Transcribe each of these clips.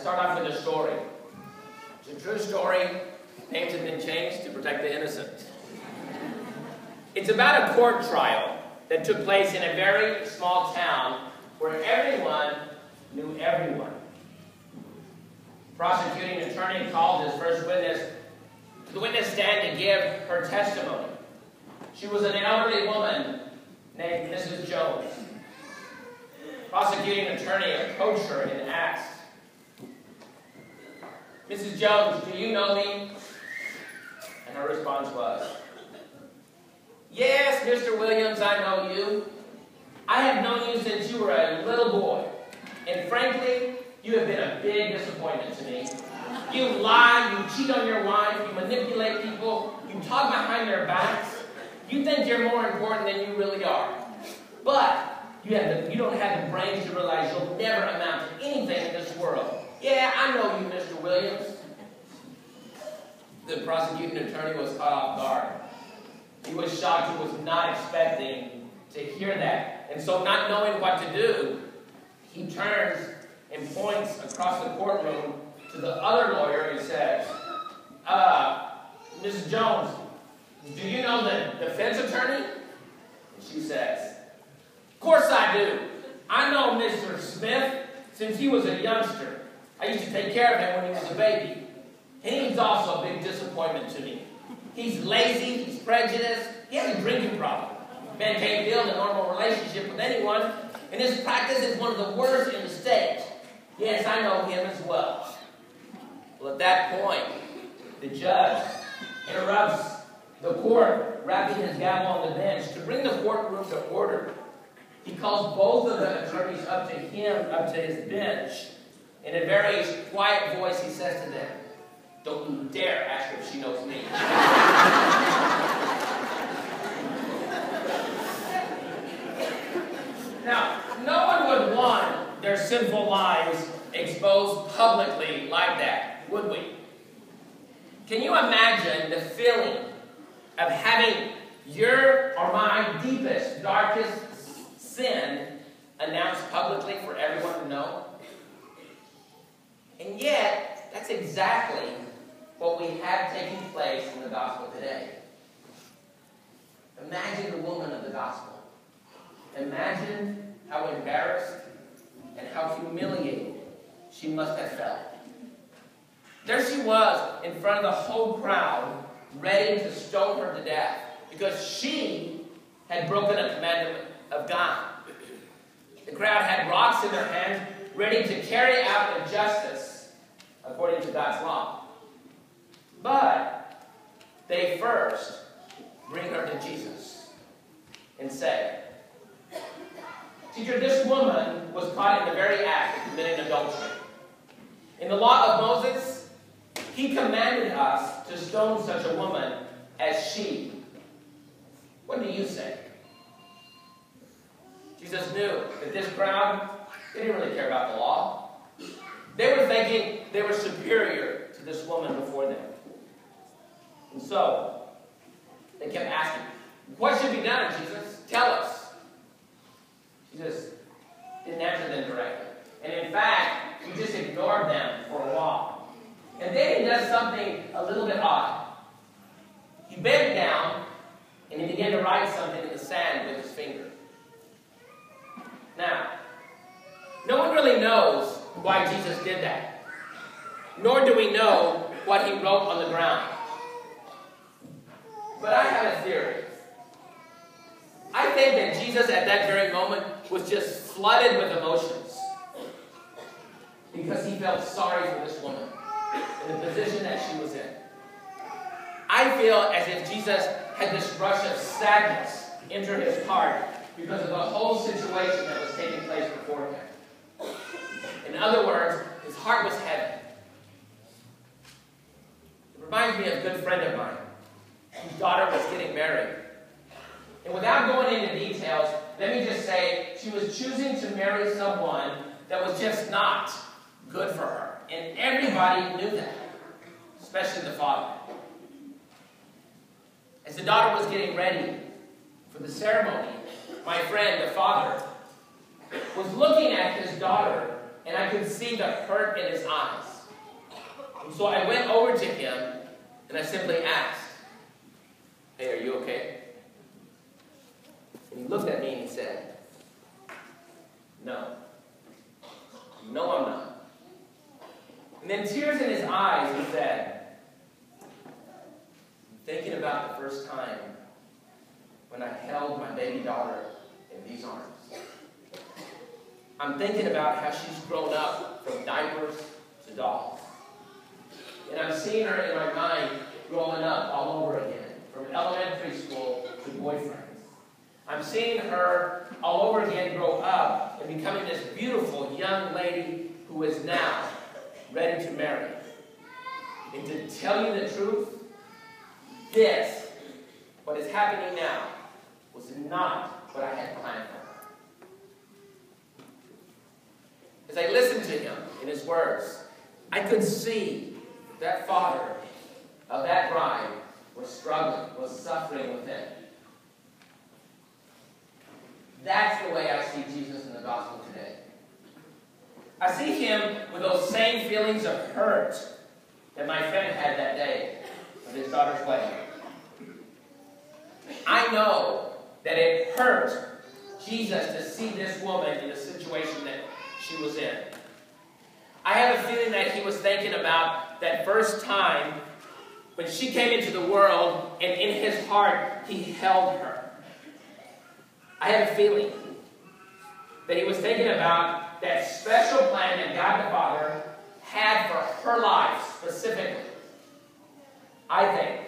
start off with a story. It's a true story. Names have been changed to protect the innocent. It's about a court trial that took place in a very small town where everyone knew everyone. The prosecuting attorney called his first witness to the witness stand to give her testimony. She was an elderly woman named Mrs. Jones. The prosecuting attorney approached her and asked, "Mrs. Jones, do you know me?" And her response was, "Yes, Mr. Williams, I know you. I have known you since you were a little boy. And frankly, you have been a big disappointment to me. You lie, you cheat on your wife, you manipulate people, you talk behind their backs. You think you're more important than you really are. But you don't have the brains to realize you'll never amount to anything in this world. Yeah, I know you, Mr. Williams." The prosecuting attorney was caught off guard. He was shocked. He was not expecting to hear that. And so, not knowing what to do, he turns and points across the courtroom to the other lawyer and says, "Mrs. Jones, do you know the defense attorney?" And she says, "Of course I do. I know Mr. Smith since he was a youngster. I used to take care of him when he was a baby. And he's also a big disappointment to me. He's lazy, he's prejudiced, he has a drinking problem. Man can't build a normal relationship with anyone, and his practice is one of the worst in the state. Yes, I know him as well." Well, at that point, the judge interrupts the court, rapping his gavel on the bench to bring the courtroom to order. He calls both of the attorneys up to his bench. In a very quiet voice, he says to them, "Don't you dare ask her if she knows me." Now, no one would want their sinful lives exposed publicly like that, would we? Can you imagine the feeling of having your or my deepest, darkest sin announced publicly for everyone to know? And yet, that's exactly what we have taking place in the gospel today. Imagine the woman of the gospel. Imagine how embarrassed and how humiliated she must have felt. There she was in front of the whole crowd, ready to stone her to death because she had broken a commandment of God. The crowd had rocks in their hands, ready to carry out injustice according to God's law. But they first bring her to Jesus and say, "Teacher, this woman was caught in the very act of committing adultery. In the law of Moses, he commanded us to stone such a woman as she. What do you say?" Jesus knew that this crowd, they didn't really care about the law. They were thinking they were superior to this woman before them. And so, they kept asking, "What should be done, Jesus? Tell us." Jesus didn't answer them directly. And in fact, he just ignored them for a while. And then he does something a little bit odd. He bent down and he began to write something in the sand with his finger. Now, no one really knows why Jesus did that. Nor do we know what he wrote on the ground. But I have a theory. I think that Jesus at that very moment was just flooded with emotions because he felt sorry for this woman in the position that she was in. I feel as if Jesus had this rush of sadness enter his heart because of the whole situation that was taking place before him. In other words, his heart was heavy. It reminds me of a good friend of mine whose daughter was getting married. And without going into details, let me just say she was choosing to marry someone that was just not good for her. And everybody knew that, especially the father. As the daughter was getting ready for the ceremony, my friend, the father, was looking at his daughter and I could see the hurt in his eyes. And so I went over to him, and I simply asked, "Hey, are you okay?" And he looked at me and he said, "No. No, I'm not." And then tears in his eyes, he said, "I'm thinking about the first time when I held my baby daughter in these arms. I'm thinking about how she's grown up from diapers to dolls. And I'm seeing her in my mind growing up all over again, from elementary school to boyfriends. I'm seeing her all over again grow up and becoming this beautiful young lady who is now ready to marry. And to tell you the truth, this, what is happening now, was not what I had planned for her." As I listened to him in his words, I could see that father of that bride was struggling, was suffering within. That's the way I see Jesus in the gospel today. I see him with those same feelings of hurt that my friend had that day of his daughter's wedding. I know that it hurt Jesus to see this woman in the situation that she was in. I have a feeling that he was thinking about that first time when she came into the world, and in his heart, he held her. I have a feeling that he was thinking about that special plan that God the Father had for her life specifically. I think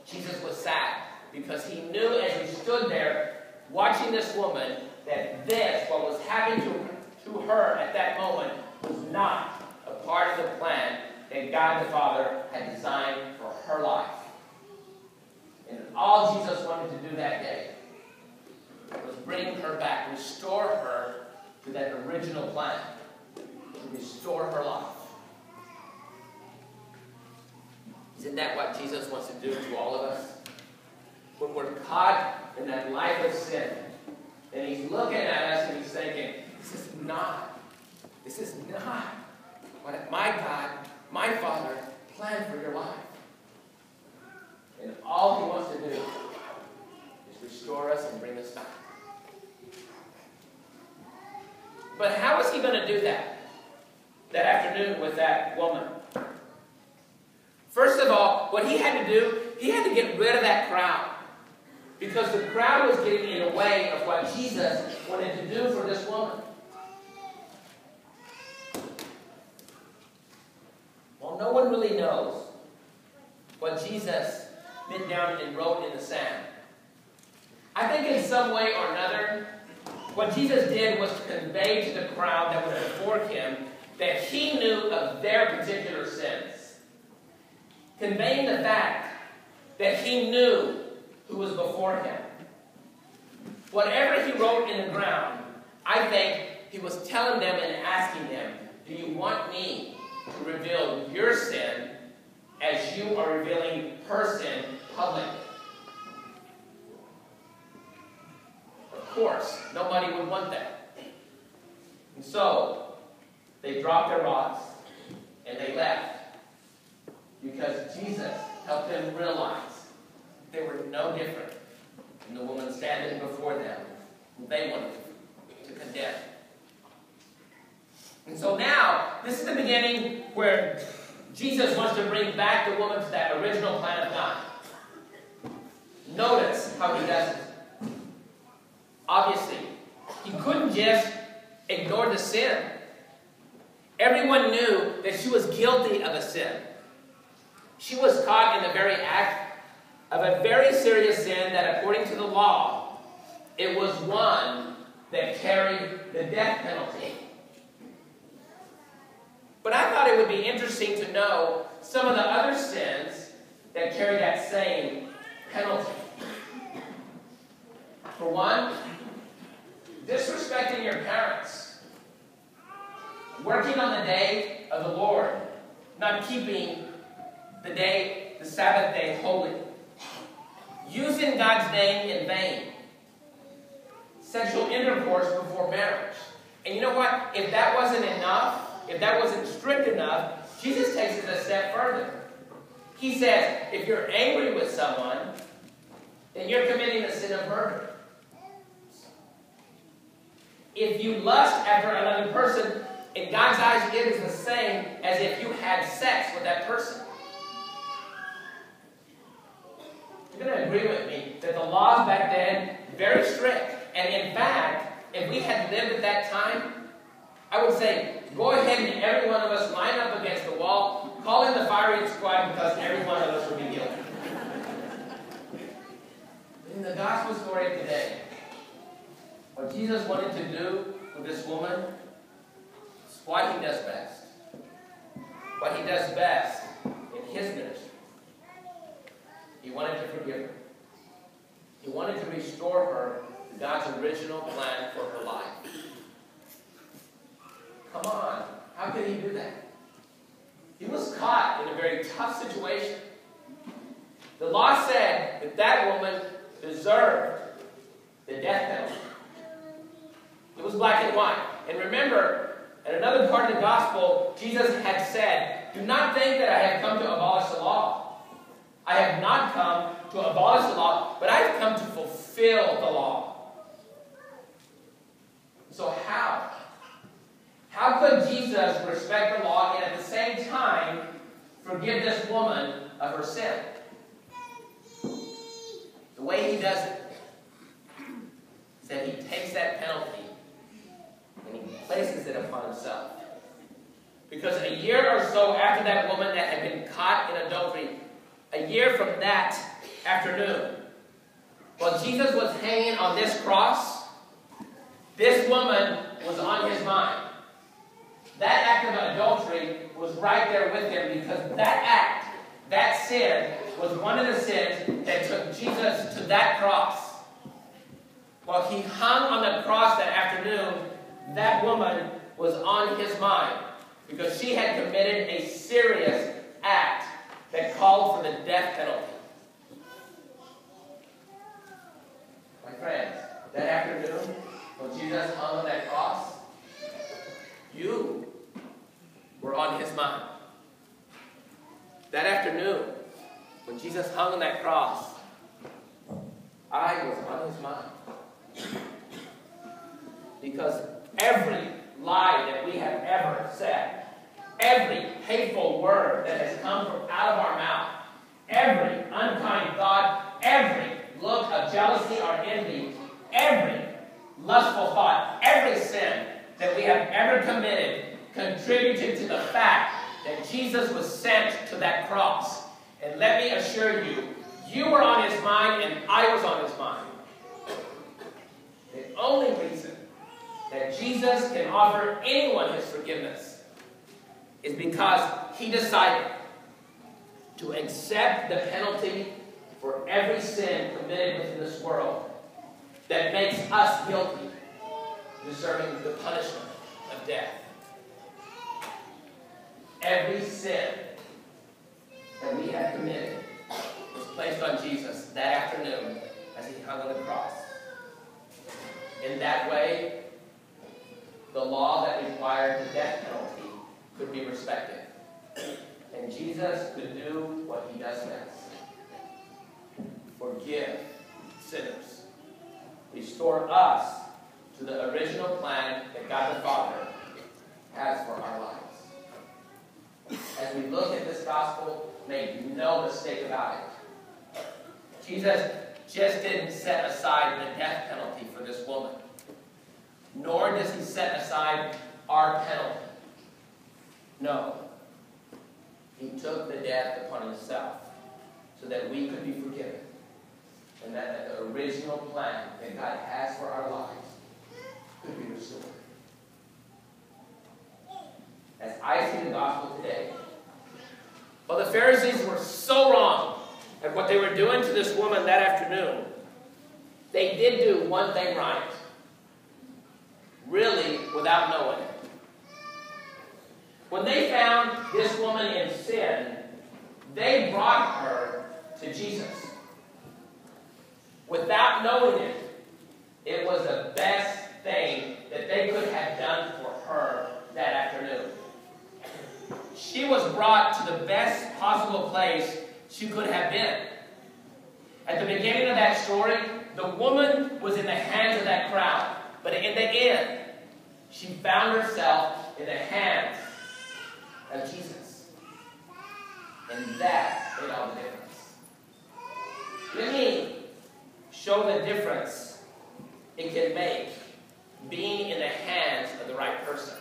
Jesus was sad because he knew as he stood there watching this woman that this, what was happening to her at that moment, was not a part of the plan that God the Father had designed for her life. And all Jesus wanted to do that day was bring her back, restore her to that original plan, to restore her life. Isn't that what Jesus wants to do to all of us? When we're caught in that life of sin, and he's looking at us and he's thinking, this is not what my God, my Father, planned for your life. And all he wants to do is restore us and bring us back. But how is he going to do that afternoon with that woman? First of all, what he had to do, he had to get rid of that crowd. Because the crowd was getting in the way of what Jesus wanted to do for this woman. Well, no one really knows what Jesus bent down and wrote in the sand. I think in some way or another, what Jesus did was to convey to the crowd that was before him that he knew of their particular sins. Conveying the fact that he knew who was before him. Whatever he wrote in the ground, I think he was telling them and asking them, do you want me to reveal your sin as you are revealing her sin publicly? Of course, nobody would want that. And so, they dropped their rods and they left. Because Jesus helped them realize they were no different than the woman standing before them who they wanted to condemn. And so now, this is the beginning where Jesus wants to bring back the woman to that original plan of God. Notice how he does it. Obviously, he couldn't just ignore the sin. Everyone knew that she was guilty of a sin. She was caught in the very act of a very serious sin that, according to the law, it was one that carried the death penalty. But I thought it would be interesting to know some of the other sins that carry that same penalty. For one, disrespecting your parents, working on the day of the Lord, not keeping the Sabbath day holy, using God's name in vain, sexual intercourse before marriage, And you know what? If that wasn't enough, if that wasn't strict enough, Jesus takes it a step further. He says, if you're angry with someone, then you're committing the sin of murder. If you lust after another person, in God's eyes, it is the same as if you had sex with that person. You're going to agree with me that the laws back then, very strict. And in fact, if we had lived at that time, I would say, go ahead and every one of us line up against the wall, call in the firing squad because every one of us would be guilty. In the gospel story today, what Jesus wanted to do with this woman is what he does best. What he does best in his ministry. He wanted to forgive her. He wanted to restore her to God's original plan for her life. Come on, how could he do that? He was caught in a very tough situation. The law said that that woman deserved the death penalty. It was black and white. And remember, in another part of the gospel, Jesus had said, do not think that I have come to abolish the law. I have not come to abolish the law, but I have come to fulfill the law. So how? How could Jesus respect the law and at the same time forgive this woman of her sin? The way he does it is that he takes that penalty and he places it upon himself. Because a year or so after that woman that had been caught in adultery, a year from that afternoon, while Jesus was hanging on this cross, this woman was on his mind. That act of adultery was right there with him because that act, that sin, was one of the sins that took Jesus to that cross. While he hung on the cross that afternoon, that woman was on his mind because she had committed a serious act that called for the death penalty. My friends, that afternoon, when Jesus hung on that cross, you were on his mind. That afternoon, when Jesus hung on that cross, I was on his mind. Because every lie that we have ever said, every hateful word that has come from out of our mouth, every unkind thought, every look of jealousy or envy, every lustful thought, every sin that we have ever committed contributed to the fact that Jesus was sent to that cross. And let me assure you, you were on his mind and I was on his mind. The only reason that Jesus can offer anyone his forgiveness is because he decided to accept the penalty for every sin committed within this world that makes us guilty, deserving the punishment of death. Every sin that we have committed was placed on Jesus that afternoon as he hung on the cross. In that way, the law that required the death penalty could be respected. And Jesus could do what he does best. Forgive sinners. Restore us to the original plan that God the Father has for our lives. As we look at this gospel, make no mistake about it. Jesus just didn't set aside the death penalty for this woman. Nor does he set aside our penalty. No. He took the death upon himself so that we could be forgiven. And that the original plan that God has for our lives could be restored. As I see the gospel today, well, the Pharisees were so wrong at what they were doing to this woman that afternoon. They did do one thing right. Really, without knowing it. When they found this woman in sin, they brought her to Jesus. Without knowing it, it was the best thing that they could have done brought to the best possible place she could have been. At the beginning of that story, the woman was in the hands of that crowd. But in the end, she found herself in the hands of Jesus. And that made all the difference. Let me show the difference it can make being in the hands of the right person.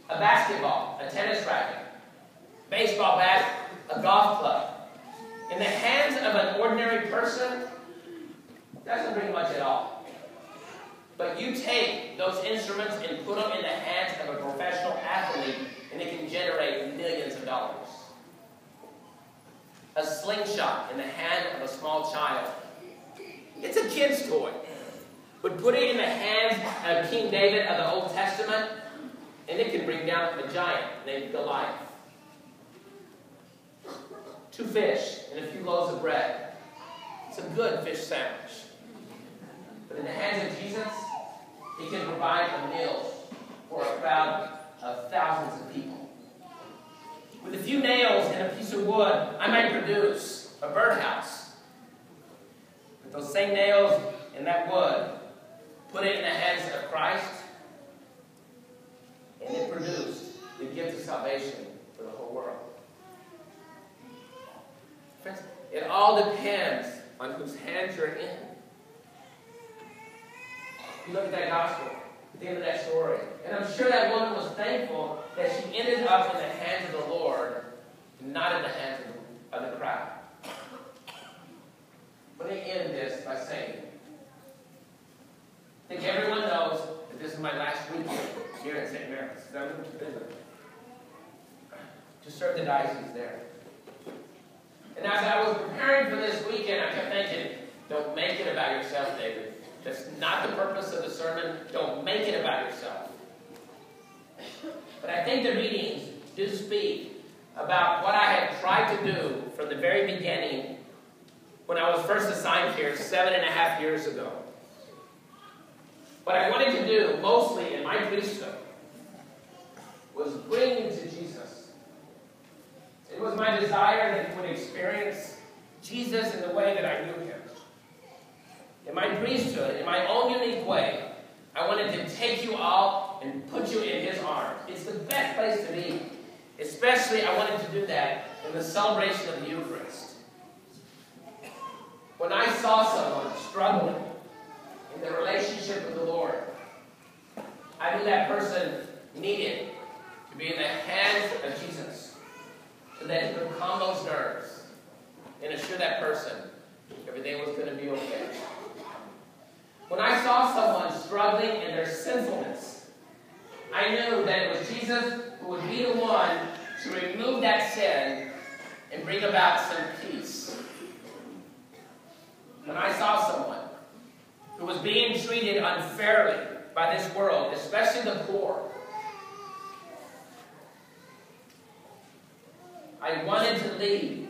A basketball, a tennis racket, baseball bat, a golf club. In the hands of an ordinary person, doesn't bring much at all. But you take those instruments and put them in the hands of a professional athlete, and it can generate millions of dollars. A slingshot in the hand of a small child. It's a kid's toy. But put it in the hands of King David of the Old Testament, and it can bring down a giant named Goliath. 2 fish and a few loaves of bread. It's a good fish sandwich. But in the hands of Jesus, he can provide a meal for a crowd of thousands of people. With a few nails and a piece of wood, I might produce a birdhouse. With those same nails and that wood, put it in the hands of Christ, and it produced the gift of salvation for the whole world. Friends, it all depends on whose hands you're in. You look at that gospel, at the end of that story, and I'm sure that woman was thankful that she ended up in the hands of the Lord, not in the hands of the crowd. Let me end this by saying, I think everyone knows that this is my last weekend here at St. Mary's. To serve the diocese there. And as I was preparing for this weekend, I kept thinking, don't make it about yourself, David. That's not the purpose of the sermon. Don't make it about yourself. But I think the readings do speak about what I had tried to do from the very beginning when I was first assigned here 7.5 years ago. What I wanted to do, mostly in my priesthood, was bring you to Jesus. It was my desire that you would experience Jesus in the way that I knew him. In my priesthood, in my own unique way, I wanted to take you all and put you in his arms. It's the best place to be. Especially, I wanted to do that in the celebration of the Eucharist. When I saw someone struggling in their relationship with the Lord, I knew that person needed to be in the hands of Jesus so that he could calm those nerves and assure that person everything was going to be okay. When I saw someone struggling in their sinfulness, I knew that it was Jesus who would be the one to remove that sin and bring about some peace. When I saw someone who was being treated unfairly by this world, especially the poor, I wanted to lead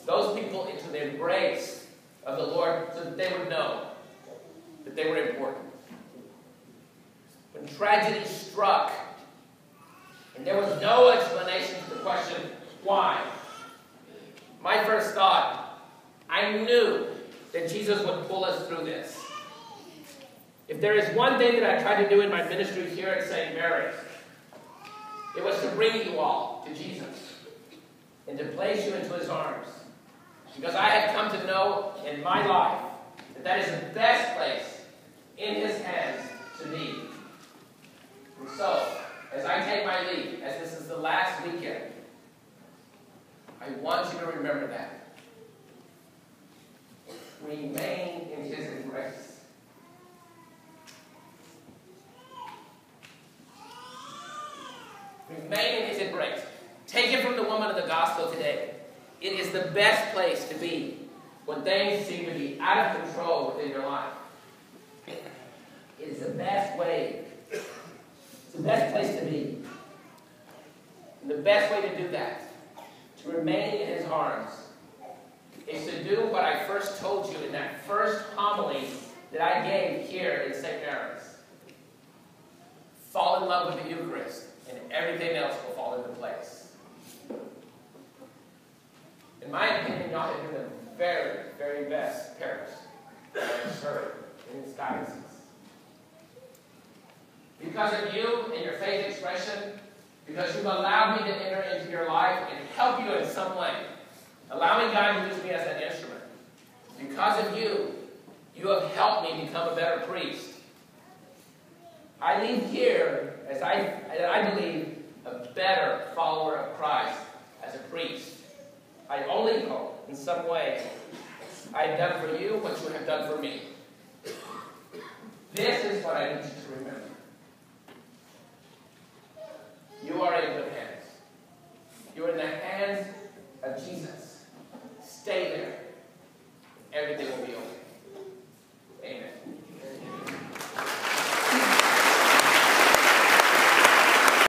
those people into the embrace of the Lord so that they would know that they were important. When tragedy struck, and there was no explanation to the question, why? My first thought, I knew that Jesus would pull us through this. If there is one thing that I tried to do in my ministry here at St. Mary's, it was to bring you all to Jesus and to place you into his arms. Because I had come to know in my life that that is the best place in his hands to be. And so, as I take my leave, as this is the last weekend, I want you to remember that. Remain in his embrace. Remain in his embrace. Take it from the woman of the gospel today. It is the best place to be when things seem to be out of control within your life. It is the best way. It's the best place to be. And the best way to do that, to remain in his arms, is to do what I first told you in that first homily that I gave here in St. Mary's. Fall in love with the Eucharist, and everything else will fall into place. my opinion, y'all have been the very, very best parents that I've served in this diocese. Because of you and your faith expression, because you've allowed me to enter into your life and help you in some way, allowing God to use me as an instrument. Because of you, you have helped me become a better priest. I leave here as I believe a better follower of Christ as a priest. I only hope in some way I have done for you what you have done for me. This is what I need you to remember.